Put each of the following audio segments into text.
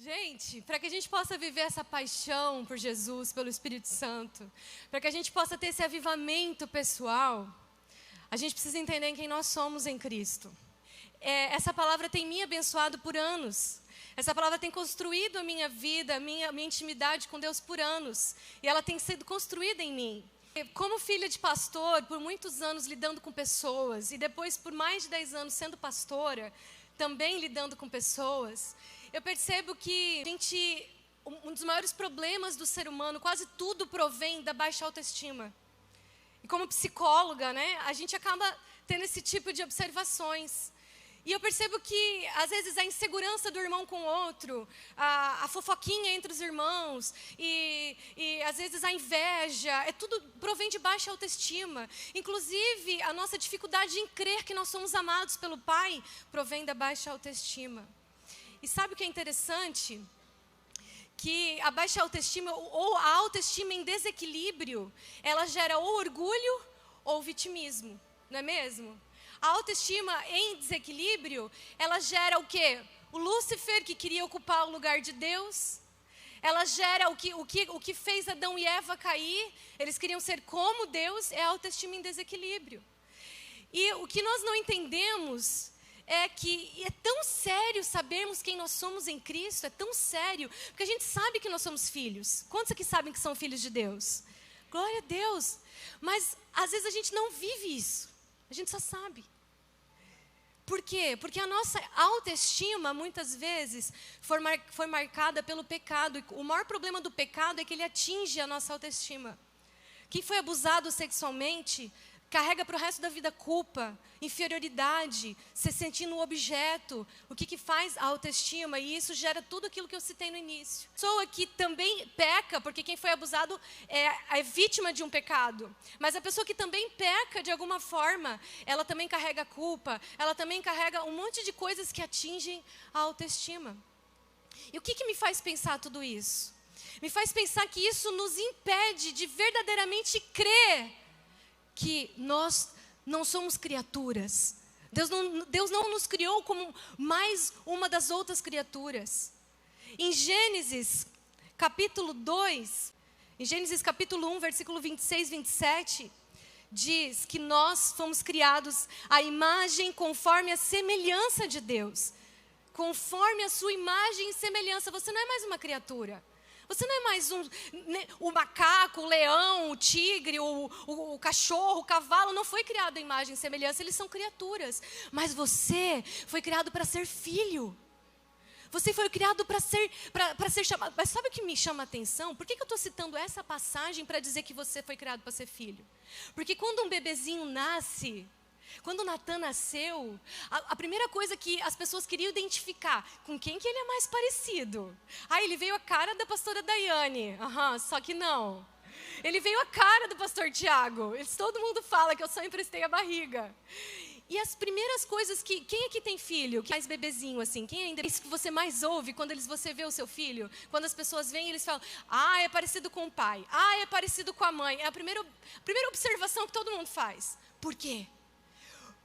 Gente, para que a gente possa viver essa paixão por Jesus, pelo Espírito Santo, para que a gente possa ter esse avivamento pessoal, a gente precisa entender quem nós somos em Cristo. Essa palavra tem me abençoado por anos. Essa palavra tem construído a minha vida, a minha intimidade com Deus por anos. E ela tem sido construída em mim. Como filha de pastor, por muitos anos lidando com pessoas, e depois por mais de 10 anos sendo pastora, também lidando com pessoas, eu percebo que um dos maiores problemas do ser humano, quase tudo provém da baixa autoestima. E como psicóloga, né, a gente acaba tendo esse tipo de observações. E eu percebo que, às vezes, a insegurança do irmão com o outro, a fofoquinha entre os irmãos, e às vezes a inveja, tudo provém de baixa autoestima. Inclusive, a nossa dificuldade em crer que nós somos amados pelo Pai provém da baixa autoestima. E sabe o que é interessante? Que a baixa autoestima, ou a autoestima em desequilíbrio, ela gera ou orgulho ou vitimismo, não é mesmo? A autoestima em desequilíbrio, ela gera o quê? O Lúcifer, que queria ocupar o lugar de Deus. Ela gera o que fez Adão e Eva cair. Eles queriam ser como Deus, é a autoestima em desequilíbrio. E o que nós não entendemos é que é tão sério sabermos quem nós somos em Cristo, é tão sério, porque a gente sabe que nós somos filhos. Quantos aqui sabem que são filhos de Deus? Glória a Deus. Mas às vezes a gente não vive isso. A gente só sabe. Por quê? Porque a nossa autoestima, muitas vezes, foi marcada pelo pecado. E o maior problema do pecado é que ele atinge a nossa autoestima. Quem foi abusado sexualmente, carrega para o resto da vida culpa, inferioridade, se sentindo um objeto. O que faz a autoestima? E isso gera tudo aquilo que eu citei no início. A pessoa que também peca, porque quem foi abusado é vítima de um pecado. Mas a pessoa que também peca de alguma forma, ela também carrega culpa, ela também carrega um monte de coisas que atingem a autoestima. E o que me faz pensar tudo isso? Me faz pensar que isso nos impede de verdadeiramente crer que nós não somos criaturas. Deus não nos criou como mais uma das outras criaturas. Em Gênesis capítulo 2, em Gênesis capítulo 1, versículo 26, 27, diz que nós fomos criados à imagem conforme a semelhança de Deus. Conforme a sua imagem e semelhança. Você não é mais uma criatura. Você não é mais o macaco, o leão, o tigre, o cachorro, o cavalo. Não foi criado à imagem e semelhança, eles são criaturas. Mas você foi criado para ser filho. Você foi criado para ser chamado. Mas sabe o que me chama a atenção? Por que eu estou citando essa passagem para dizer que você foi criado para ser filho? Porque quando um bebezinho nasce, quando Natan nasceu, a primeira coisa que as pessoas queriam identificar, com quem que ele é mais parecido? Ele veio a cara da pastora Daiane. Só que não. Ele veio a cara do pastor Tiago. Todo mundo fala que eu só emprestei a barriga. E as primeiras coisas que... Quem aqui tem filho? Que mais bebezinho assim? Quem ainda... Isso que você mais ouve quando você vê o seu filho? Quando as pessoas vêm, eles falam, é parecido com o pai. É parecido com a mãe. É a primeira observação que todo mundo faz. Por quê?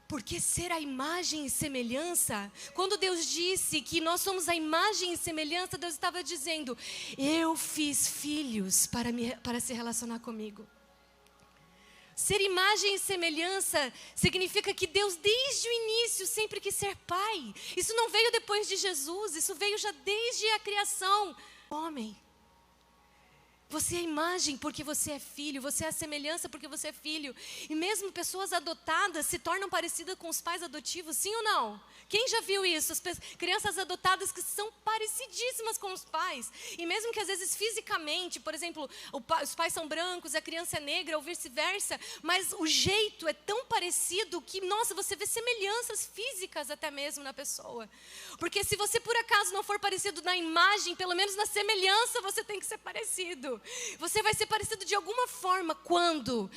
Porque ser a imagem e semelhança, quando Deus disse que nós somos a imagem e semelhança, Deus estava dizendo, eu fiz filhos para se relacionar comigo. Ser imagem e semelhança significa que Deus, desde o início, sempre quis ser pai. Isso não veio depois de Jesus, isso veio já desde a criação. Homem. Você é a imagem porque você é filho, você é a semelhança porque você é filho. E mesmo pessoas adotadas se tornam parecidas com os pais adotivos, sim ou não? Quem já viu isso? Crianças adotadas que são parecidíssimas com os pais. E mesmo que às vezes fisicamente, por exemplo, os pais são brancos, a criança é negra ou vice-versa, mas o jeito é tão parecido que, nossa, você vê semelhanças físicas até mesmo na pessoa. Porque se você por acaso não for parecido na imagem, pelo menos na semelhança você tem que ser parecido. Você vai ser parecido de alguma forma quando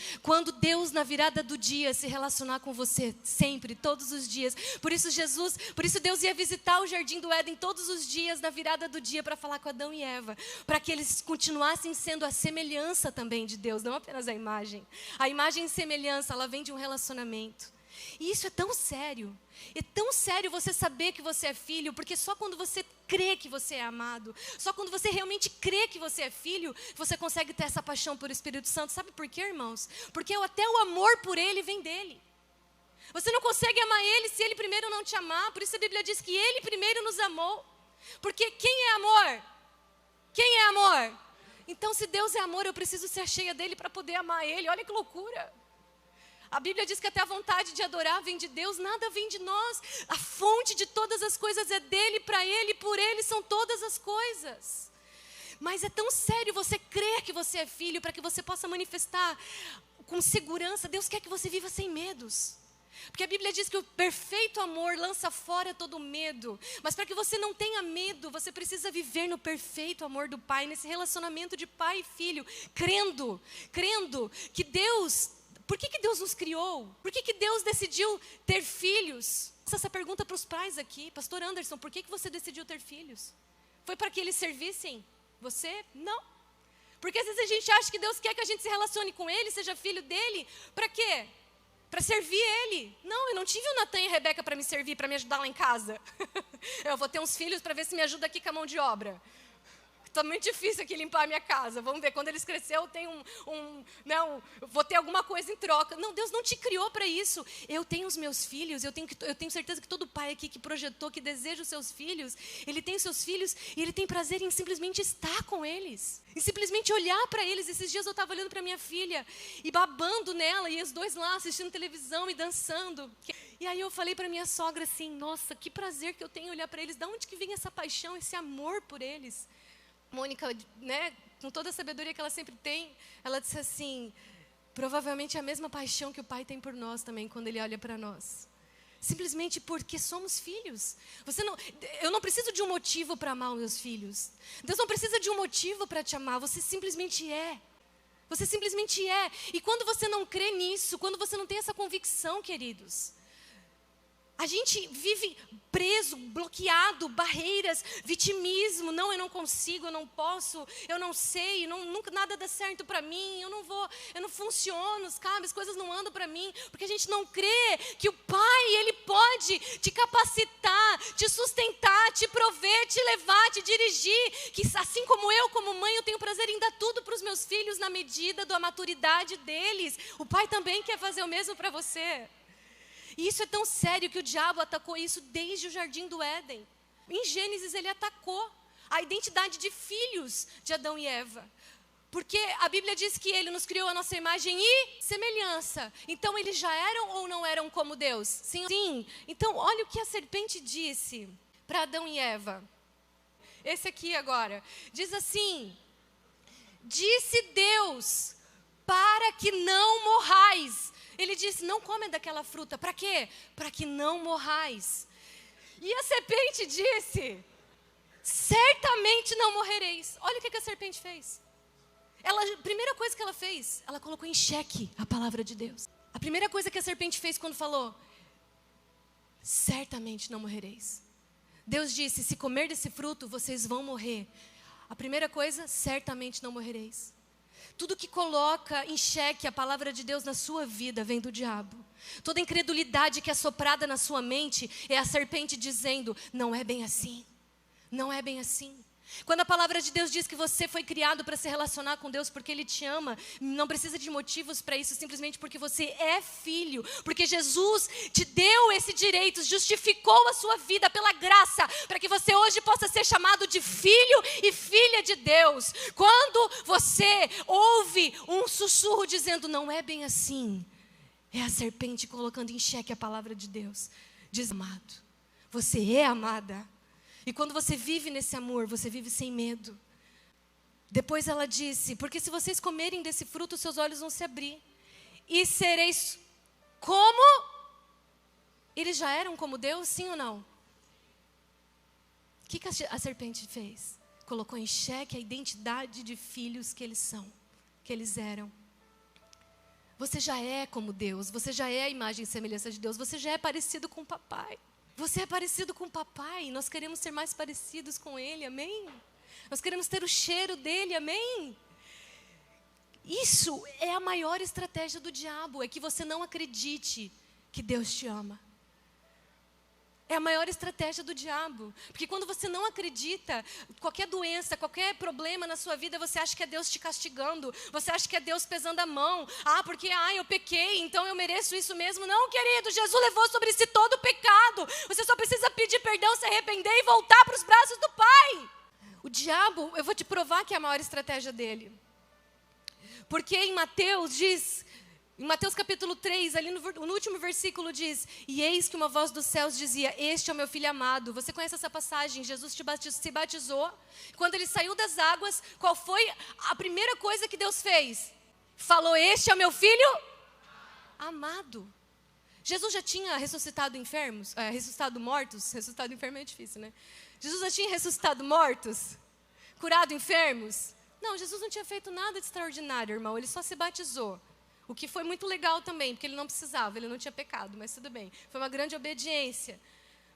Deus na virada do dia se relacionar com você sempre, todos os dias. Por isso Deus ia visitar o jardim do Éden todos os dias na virada do dia para falar com Adão e Eva, para que eles continuassem sendo a semelhança também de Deus, não apenas a imagem. A imagem e semelhança, ela vem de um relacionamento. E isso é tão sério. É tão sério você saber que você é filho, porque só quando você crê que você é amado, só quando você realmente crê que você é filho, você consegue ter essa paixão por Espírito Santo. Sabe por quê, irmãos? Porque até o amor por ele vem dele. Você não consegue amar ele se ele primeiro não te amar. Por isso a Bíblia diz que ele primeiro nos amou. Porque quem é amor? Quem é amor? Então, se Deus é amor, eu preciso ser cheia dele para poder amar ele. Olha que loucura. A Bíblia diz que até a vontade de adorar vem de Deus, nada vem de nós. A fonte de todas as coisas é dele, para ele, por ele são todas as coisas. Mas é tão sério você crer que você é filho, para que você possa manifestar com segurança. Deus quer que você viva sem medos. Porque a Bíblia diz que o perfeito amor lança fora todo medo. Mas para que você não tenha medo, você precisa viver no perfeito amor do Pai, nesse relacionamento de pai e filho, crendo que Deus... Por que Deus nos criou? Por que Deus decidiu ter filhos? Faça essa pergunta para os pais aqui. Pastor Anderson, por que você decidiu ter filhos? Foi para que eles servissem você? Não. Porque às vezes a gente acha que Deus quer que a gente se relacione com Ele, seja filho dEle. Para quê? Para servir Ele. Não, eu não tive o Natan e a Rebeca para me servir, para me ajudar lá em casa. Eu vou ter uns filhos para ver se me ajuda aqui com a mão de obra. Está muito difícil aqui limpar a minha casa. Vamos ver, quando eles crescerem eu tenho não, vou ter alguma coisa em troca. Não, Deus não te criou para isso. Eu tenho os meus filhos, eu tenho certeza que todo pai aqui que projetou, que deseja os seus filhos, ele tem os seus filhos e ele tem prazer em simplesmente estar com eles. Em simplesmente olhar para eles. Esses dias eu estava olhando para minha filha e babando nela, e os dois lá assistindo televisão e dançando. E aí eu falei para minha sogra assim, nossa, que prazer que eu tenho olhar para eles. De onde que vem essa paixão, esse amor por eles? Mônica, né, com toda a sabedoria que ela sempre tem, ela disse assim, provavelmente é a mesma paixão que o Pai tem por nós também, quando Ele olha para nós. Simplesmente porque somos filhos. Eu não preciso de um motivo para amar os meus filhos. Deus não precisa de um motivo para te amar, você simplesmente é. Você simplesmente é. E quando você não crê nisso, quando você não tem essa convicção, queridos, a gente vive preso, bloqueado, barreiras, vitimismo. Não, eu não consigo, eu não posso, eu não sei, nunca nada dá certo para mim, eu não funciono, sabe? As coisas não andam para mim, porque a gente não crê que o Pai, Ele pode te capacitar, te sustentar, te prover, te levar, te dirigir. Que assim como eu, como mãe, eu tenho prazer em dar tudo para os meus filhos na medida da maturidade deles. O Pai também quer fazer o mesmo para você. E isso é tão sério que o diabo atacou isso desde o Jardim do Éden. Em Gênesis ele atacou a identidade de filhos de Adão e Eva. Porque a Bíblia diz que ele nos criou a nossa imagem e semelhança. Então eles já eram ou não eram como Deus? Sim. Sim. Então olha o que a serpente disse para Adão e Eva. Esse aqui agora. Diz assim, disse Deus, para que não morrais. Ele disse, não come daquela fruta. Para quê? Para que não morrais. E a serpente disse, certamente não morrereis. Olha o que a serpente fez. A primeira coisa que ela fez, ela colocou em xeque a palavra de Deus. A primeira coisa que a serpente fez quando falou, certamente não morrereis. Deus disse, se comer desse fruto, vocês vão morrer. A primeira coisa, certamente não morrereis. Tudo que coloca em xeque a palavra de Deus na sua vida vem do diabo. Toda incredulidade que é soprada na sua mente é a serpente dizendo, não é bem assim, não é bem assim. Quando a palavra de Deus diz que você foi criado para se relacionar com Deus porque Ele te ama, não precisa de motivos para isso, simplesmente porque você é filho, porque Jesus te deu esse direito, justificou a sua vida pela graça, para que você hoje possa ser chamado de filho e filha de Deus. Quando você ouve um sussurro dizendo, não é bem assim, é a serpente colocando em xeque a palavra de Deus. Diz, amado, você é amada. E quando você vive nesse amor, você vive sem medo. Depois ela disse, porque se vocês comerem desse fruto, seus olhos vão se abrir. E sereis como? Eles já eram como Deus, sim ou não? O que a serpente fez? Colocou em xeque a identidade de filhos que eles são, que eles eram. Você já é como Deus, você já é a imagem e semelhança de Deus, você já é parecido com o papai. Você é parecido com o papai, nós queremos ser mais parecidos com Ele, amém? Nós queremos ter o cheiro dEle, amém? Isso é a maior estratégia do diabo, é que você não acredite que Deus te ama. É a maior estratégia do diabo. Porque quando você não acredita, qualquer doença, qualquer problema na sua vida, você acha que é Deus te castigando. Você acha que é Deus pesando a mão. Porque eu pequei, então eu mereço isso mesmo. Não, querido, Jesus levou sobre si todo o pecado. Você só precisa pedir perdão, se arrepender e voltar para os braços do Pai. O diabo, eu vou te provar que é a maior estratégia dele. Porque em Mateus diz... Em Mateus capítulo 3, ali no último versículo diz: e eis que uma voz dos céus dizia, este é o meu filho amado. Você conhece essa passagem? Jesus se batizou. Quando ele saiu das águas, qual foi a primeira coisa que Deus fez? Falou, este é o meu filho amado. Jesus já tinha ressuscitado enfermos, ressuscitado mortos. Ressuscitado enfermo é difícil, né? Jesus já tinha ressuscitado mortos? Curado enfermos? Não, Jesus não tinha feito nada de extraordinário, irmão. Ele só se batizou. O que foi muito legal também, porque ele não precisava, ele não tinha pecado, mas tudo bem. Foi uma grande obediência.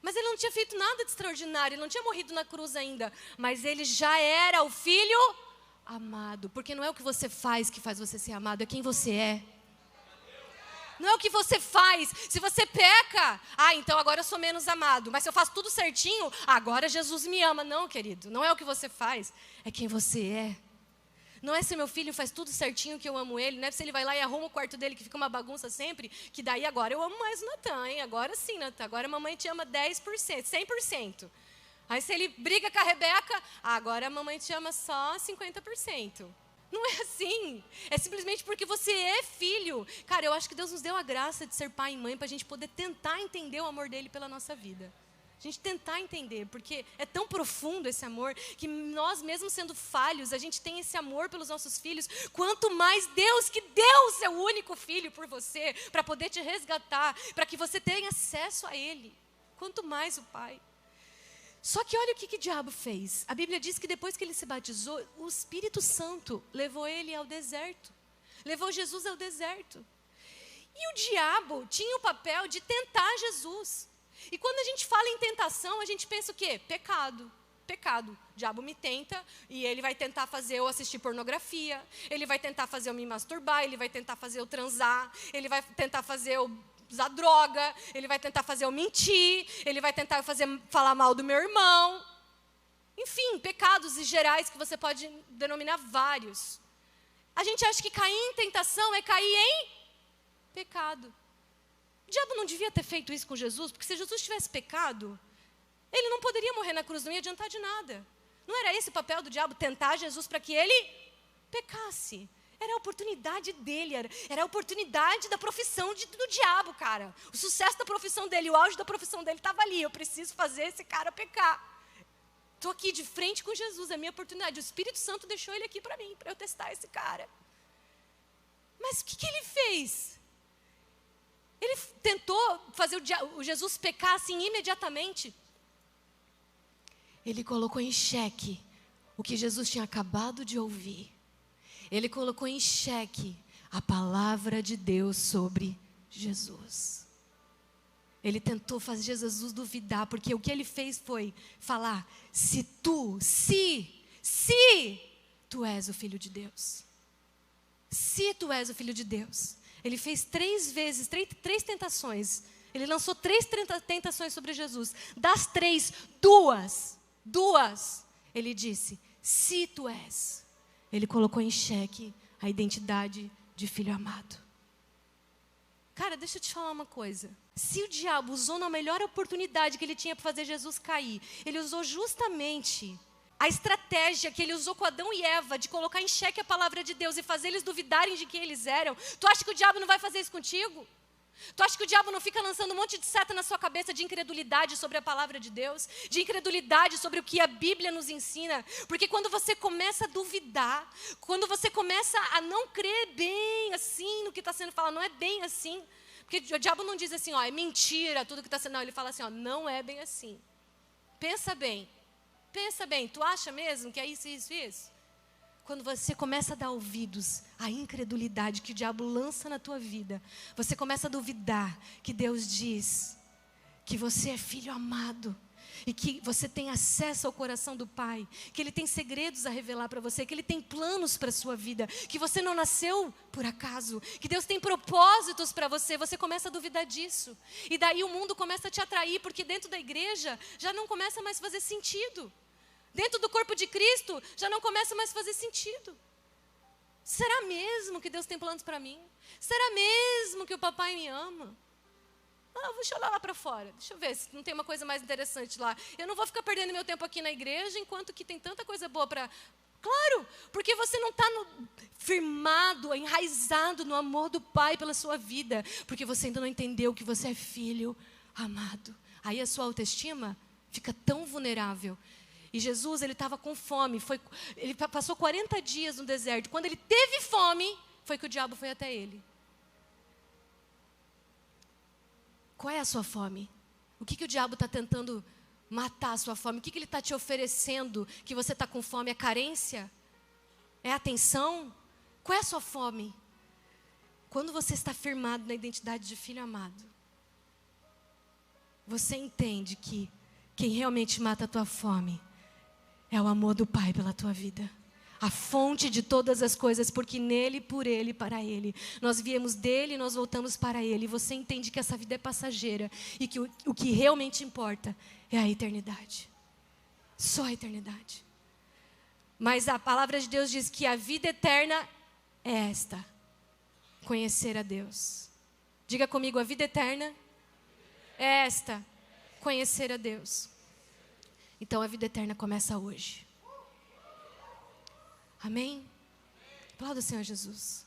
Mas ele não tinha feito nada de extraordinário, ele não tinha morrido na cruz ainda. Mas ele já era o filho amado. Porque não é o que você faz que faz você ser amado, é quem você é. Não é o que você faz. Se você peca, então agora eu sou menos amado. Mas se eu faço tudo certinho, agora Jesus me ama. Não, querido, não é o que você faz, é quem você é. Não é se meu filho faz tudo certinho que eu amo ele, não é se ele vai lá e arruma o quarto dele que fica uma bagunça sempre, que daí agora eu amo mais o Natan, hein? Agora sim, Natan, agora a mamãe te ama 10%, 100%. Aí se ele briga com a Rebeca, agora a mamãe te ama só 50%. Não é assim, é simplesmente porque você é filho. Cara, eu acho que Deus nos deu a graça de ser pai e mãe para a gente poder tentar entender o amor dele pela nossa vida. A gente tentar entender, porque é tão profundo esse amor, que nós mesmos sendo falhos, a gente tem esse amor pelos nossos filhos, quanto mais Deus, que deu o seu único filho por você, para poder te resgatar, para que você tenha acesso a Ele, quanto mais o Pai. Só que olha o que o diabo fez. A Bíblia diz que depois que ele se batizou, o Espírito Santo levou ele ao deserto, levou Jesus ao deserto. E o diabo tinha o papel de tentar Jesus. E quando a gente fala em tentação, a gente pensa o quê? Pecado. Pecado. O diabo me tenta e ele vai tentar fazer eu assistir pornografia, ele vai tentar fazer eu me masturbar, ele vai tentar fazer eu transar, ele vai tentar fazer eu usar droga, ele vai tentar fazer eu mentir, ele vai tentar falar mal do meu irmão. Enfim, pecados gerais que você pode denominar vários. A gente acha que cair em tentação é cair em pecado. O diabo não devia ter feito isso com Jesus, porque se Jesus tivesse pecado, ele não poderia morrer na cruz, não ia adiantar de nada. Não era esse o papel do diabo, tentar Jesus para que ele pecasse. Era a oportunidade dele, era a oportunidade da profissão do diabo, cara. O sucesso da profissão dele, o auge da profissão dele estava ali. Eu preciso fazer esse cara pecar. Estou aqui de frente com Jesus, é a minha oportunidade. O Espírito Santo deixou ele aqui para mim, para eu testar esse cara. Mas o que ele fez? Ele tentou fazer o Jesus pecar assim imediatamente. Ele colocou em xeque o que Jesus tinha acabado de ouvir. Ele colocou em xeque a palavra de Deus sobre Jesus. Ele tentou fazer Jesus duvidar, porque o que ele fez foi falar, se tu és o Filho de Deus. Se tu és o Filho de Deus. Ele fez 3 tentações. Ele lançou 3 tentações sobre Jesus. Das 3, duas, ele disse, se tu és. Ele colocou em xeque a identidade de filho amado. Cara, deixa eu te falar uma coisa. Se o diabo usou na melhor oportunidade que ele tinha para fazer Jesus cair, ele usou justamente a estratégia que ele usou com Adão e Eva, de colocar em xeque a palavra de Deus e fazer eles duvidarem de quem eles eram. Tu acha que o diabo não vai fazer isso contigo? Tu acha que o diabo não fica lançando um monte de seta na sua cabeça de incredulidade sobre a palavra de Deus? De incredulidade sobre o que a Bíblia nos ensina? Porque quando você começa a duvidar, quando você começa a não crer bem assim no que está sendo falado, não é bem assim. Porque o diabo não diz assim, é mentira tudo que está sendo. Não, ele fala assim, não é bem assim. Pensa bem, tu acha mesmo que é isso, isso, isso? Quando você começa a dar ouvidos à incredulidade que o diabo lança na tua vida, você começa a duvidar que Deus diz que você é filho amado, e que você tem acesso ao coração do Pai, que Ele tem segredos a revelar para você, que Ele tem planos para a sua vida, que você não nasceu por acaso, que Deus tem propósitos para você, você começa a duvidar disso. E daí o mundo começa a te atrair, porque dentro da igreja já não começa mais a fazer sentido. Dentro do corpo de Cristo já não começa mais a fazer sentido. Será mesmo que Deus tem planos para mim? Será mesmo que o papai me ama? Deixa eu olhar lá para fora. Deixa eu ver se não tem uma coisa mais interessante lá. Eu não vou ficar perdendo meu tempo aqui na igreja, enquanto que tem tanta coisa boa para... Claro, porque você não está firmado, enraizado no amor do Pai pela sua vida. Porque você ainda não entendeu que você é filho amado. Aí a sua autoestima fica tão vulnerável. E Jesus, ele estava com fome. Ele passou 40 dias no deserto. Quando ele teve fome, foi que o diabo foi até ele. Qual é a sua fome? O que o diabo está tentando matar a sua fome? O que ele está te oferecendo que você está com fome? É carência? É atenção? Qual é a sua fome? Quando você está firmado na identidade de filho amado, você entende que quem realmente mata a tua fome é o amor do Pai pela tua vida. A fonte de todas as coisas, porque nele, por ele, para ele. Nós viemos dele e nós voltamos para ele. E você entende que essa vida é passageira e que o que realmente importa é a eternidade. Só a eternidade. Mas a palavra de Deus diz que a vida eterna é esta: conhecer a Deus. Diga comigo, a vida eterna é esta: conhecer a Deus. Então a vida eterna começa hoje. Amém? Aplauda o Senhor Jesus.